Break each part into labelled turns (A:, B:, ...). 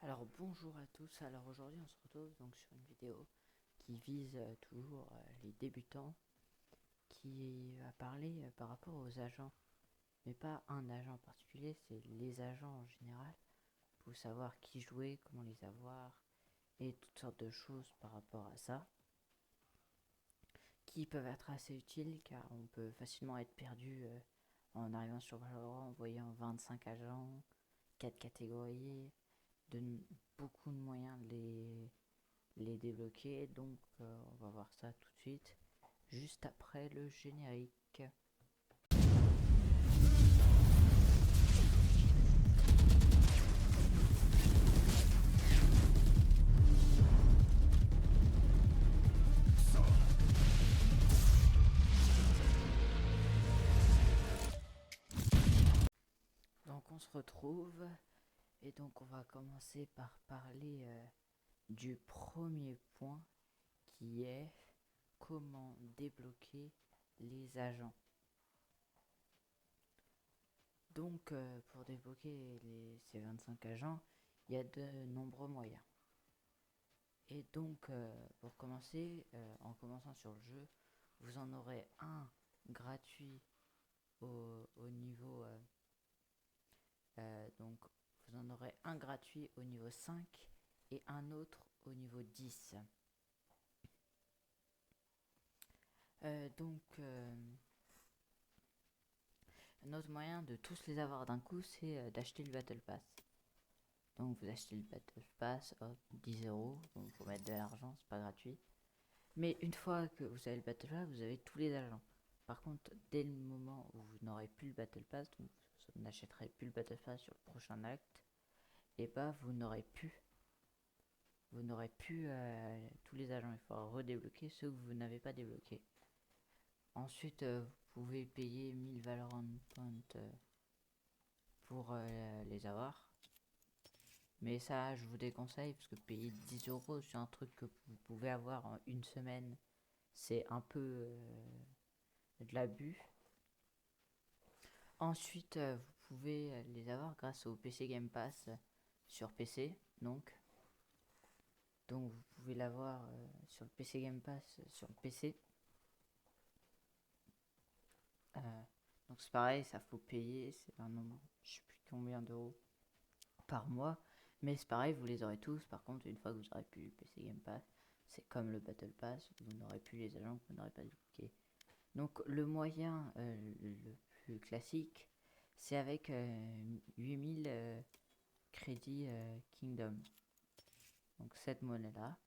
A: Alors bonjour à tous, alors aujourd'hui on se retrouve donc sur une vidéo qui vise toujours les débutants, qui va parler par rapport aux agents, mais pas un agent en particulier, c'est les agents en général, pour savoir qui jouer, comment les avoir, et toutes sortes de choses par rapport à ça, qui peuvent être assez utiles car on peut facilement être perdu en arrivant sur Valorant en voyant 25 agents, 4 catégories, de beaucoup de moyens de les débloquer. Donc on va voir ça tout de suite, juste après le générique. Donc on se retrouve et donc on va commencer par parler du premier point qui est comment débloquer les agents. Donc pour débloquer ces 25 agents, il y a de nombreux moyens. Et donc pour commencer, en commençant sur le jeu, vous en aurez un gratuit au niveau donc vous en aurez un gratuit au niveau 5 et un autre au niveau 10. Donc un autre moyen de tous les avoir d'un coup, c'est d'acheter le Battle Pass. Donc vous achetez le Battle Pass, hop, 10€, donc il faut mettre de l'argent, c'est pas gratuit. Mais une fois que vous avez le Battle Pass, vous avez tous les agents. Par contre, dès le moment où vous n'aurez plus le Battle Pass, donc vous n'achèterez plus le Battle Pass sur le prochain acte, et bah vous n'aurez plus tous les agents. Il faudra redébloquer ceux que vous n'avez pas débloqués. Ensuite, vous pouvez payer 1000 Valorant Points pour les avoir. Mais ça, je vous déconseille parce que payer 10€ sur un truc que vous pouvez avoir en une semaine, c'est un peu de l'abus. Ensuite, vous pouvez les avoir grâce au PC Game Pass sur PC. Donc vous pouvez l'avoir sur le PC Game Pass sur le PC. Donc c'est pareil, ça faut payer, c'est un nombre, je sais plus combien d'euros par mois, mais c'est pareil, vous les aurez tous. Par contre, une fois que vous aurez plus le PC Game Pass, c'est comme le Battle Pass, vous n'aurez plus les agents que vous n'aurez pas débloqués. Donc le moyen le plus classique, c'est avec 8000 crédits Kingdom. Donc cette monnaie-là.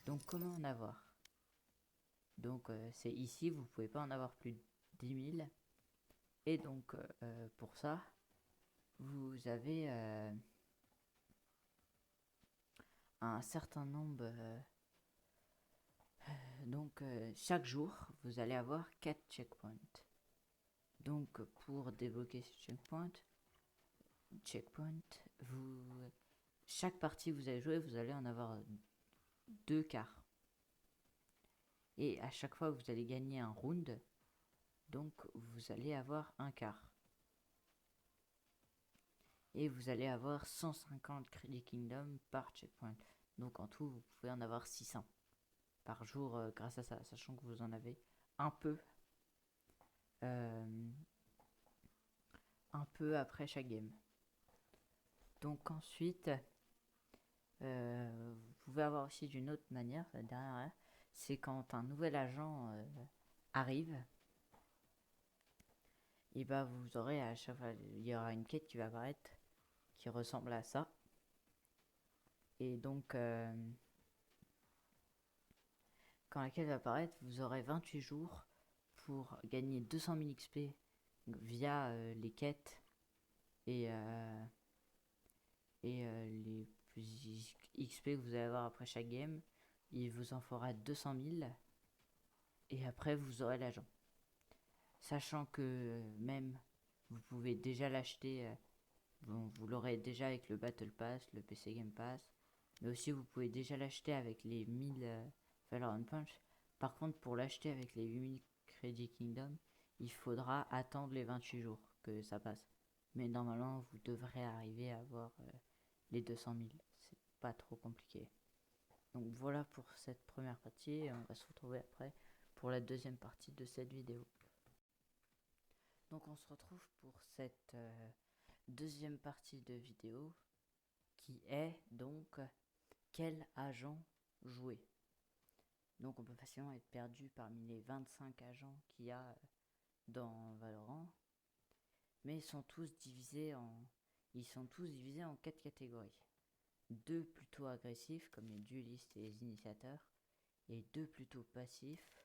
A: Donc comment en avoir? Donc c'est ici, vous pouvez pas en avoir plus de 10 000. Et donc pour ça, vous avez un certain nombre. Donc chaque jour, vous allez avoir 4 checkpoints. Donc pour débloquer ces checkpoints, chaque partie que vous allez jouer, vous allez en avoir 2 quarts. Et à chaque fois que vous allez gagner un round, donc vous allez avoir un quart. Et vous allez avoir 150 crédits Kingdom par checkpoint. Donc en tout, vous pouvez en avoir 600 par jour grâce à ça, sachant que vous en avez un peu, euh, un peu après chaque game. Donc ensuite, vous pouvez avoir aussi d'une autre manière, la dernière, c'est quand un nouvel agent arrive, et bah vous aurez à chaque fois, il y aura une quête qui va apparaître qui ressemble à ça. Et donc, quand la quête va apparaître, vous aurez 28 jours pour gagner 200 000 XP via les quêtes et, les plus XP que vous allez avoir après chaque game. Il vous en fera 200 000 et après vous aurez l'agent. Sachant que même vous pouvez déjà l'acheter, vous l'aurez déjà avec le Battle Pass, le PC Game Pass, mais aussi vous pouvez déjà l'acheter avec les 1000 Valorant Punch. Par contre, pour l'acheter avec les 8000 Credit Kingdom, il faudra attendre les 28 jours que ça passe. Mais normalement, vous devrez arriver à avoir les 200 000. C'est pas trop compliqué. Donc voilà pour cette première partie, et on va se retrouver après pour la deuxième partie de cette vidéo. Donc on se retrouve pour cette deuxième partie de vidéo qui est donc quel agent jouer. Donc on peut facilement être perdu parmi les 25 agents qu'il y a dans Valorant, mais ils sont tous divisés en 4 catégories. 2 plutôt agressifs comme les duelistes et les initiateurs, et 2 plutôt passifs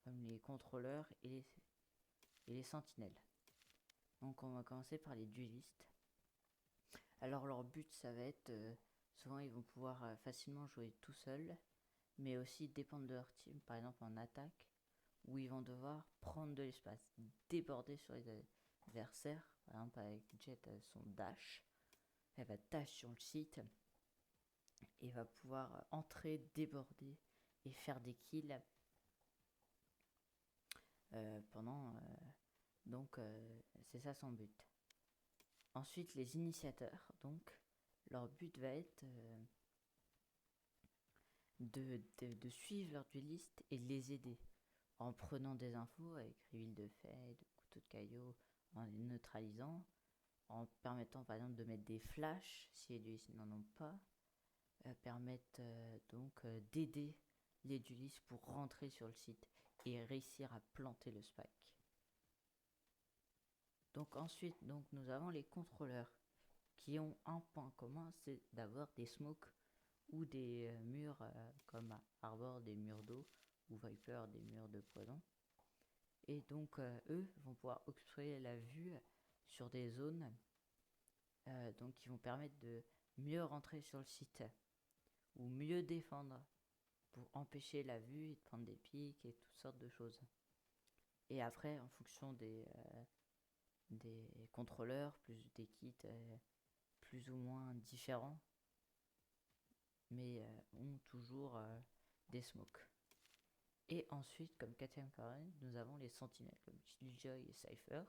A: comme les contrôleurs et les sentinelles. Donc on va commencer par les duelistes. Alors leur but ça va être, souvent ils vont pouvoir facilement jouer tout seuls, mais aussi dépendre de leur team, par exemple en attaque, où ils vont devoir prendre de l'espace, déborder sur les adversaires. Par exemple avec Jett son dash, elle va dash sur le site et va pouvoir entrer, déborder et faire des kills pendant... donc c'est ça son but. Ensuite les initiateurs, donc leur but va être de suivre leurs duelistes et de les aider en prenant des infos avec huile de fée, de couteau de caillot, en les neutralisant, en permettant par exemple de mettre des flashs si les duelistes n'en ont pas, permettent donc d'aider les duelistes pour rentrer sur le site et réussir à planter le spike. Donc ensuite donc nous avons les contrôleurs qui ont un point commun, c'est d'avoir des smokes ou des murs comme Arbor, des murs d'eau, ou Viper, des murs de poison. Et donc eux vont pouvoir obstruer la vue sur des zones donc qui vont permettre de mieux rentrer sur le site ou mieux défendre pour empêcher la vue et de prendre des pics et toutes sortes de choses. Et après en fonction des contrôleurs, plus des kits plus ou moins différents, mais ont toujours des smokes. Et ensuite, comme quatrième catégorie, nous avons les sentinelles, comme Killjoy et Cypher,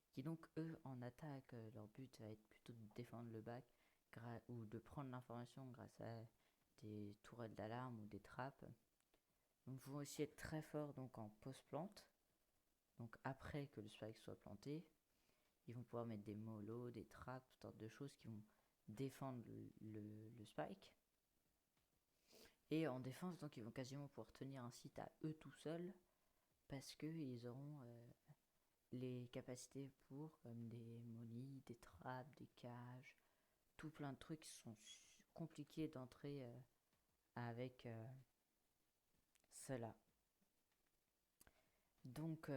A: qui donc, eux, en attaque, leur but va être plutôt de défendre le bac, ou de prendre l'information grâce à des tourelles d'alarme ou des trappes. Donc, ils vont aussi être très forts donc, en post-plante, donc après que le spike soit planté. Ils vont pouvoir mettre des molos, des trappes, toutes sortes de choses qui vont défendre le spike. Et en défense, donc ils vont quasiment pouvoir tenir un site à eux tout seuls, parce qu'ils auront les capacités pour, comme des mollies, des trappes, des cages, tout plein de trucs qui sont compliqués d'entrer avec cela. Donc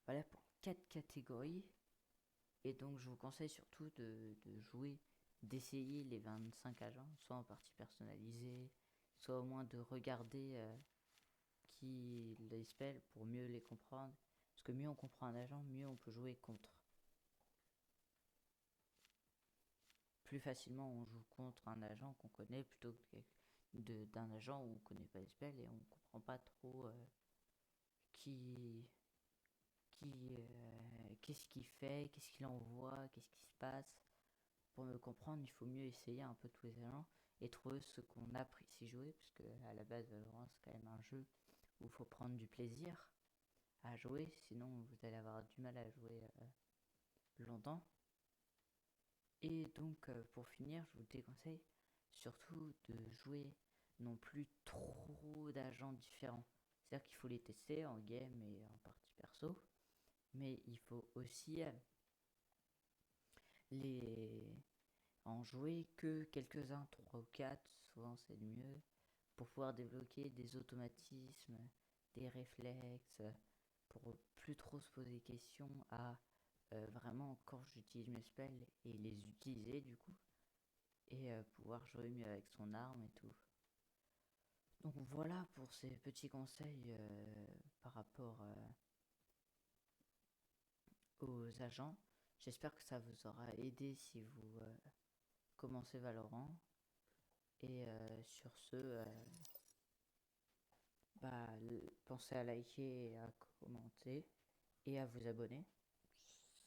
A: voilà pour 4 catégories. Et donc je vous conseille surtout de jouer, d'essayer les 25 agents, soit en partie personnalisée, soit au moins de regarder qui les spell pour mieux les comprendre. Parce que mieux on comprend un agent, mieux on peut jouer contre. Plus facilement on joue contre un agent qu'on connaît plutôt que d'un agent où on connaît pas les spells et on comprend pas trop qu'est-ce qu'il fait, qu'est-ce qu'il envoie, qu'est-ce qui se passe. Pour me comprendre, il faut mieux essayer un peu tous les agents et trouver ce qu'on apprécie jouer, puisque à la base Valorant c'est quand même un jeu où il faut prendre du plaisir à jouer, sinon vous allez avoir du mal à jouer longtemps. Et donc pour finir, je vous déconseille surtout de jouer non plus trop d'agents différents. C'est-à-dire qu'il faut les tester en game et en partie perso, mais il faut aussi les en jouer que quelques-uns, 3 ou 4, souvent c'est le mieux, pour pouvoir débloquer des automatismes, des réflexes, pour plus trop se poser des questions à vraiment quand j'utilise mes spells et les utiliser du coup, et pouvoir jouer mieux avec son arme et tout. Donc voilà pour ces petits conseils par rapport aux agents. J'espère que ça vous aura aidé si vous commencez Valorant. Et sur ce, pensez à liker et à commenter et à vous abonner.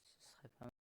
A: Ce serait pas mal.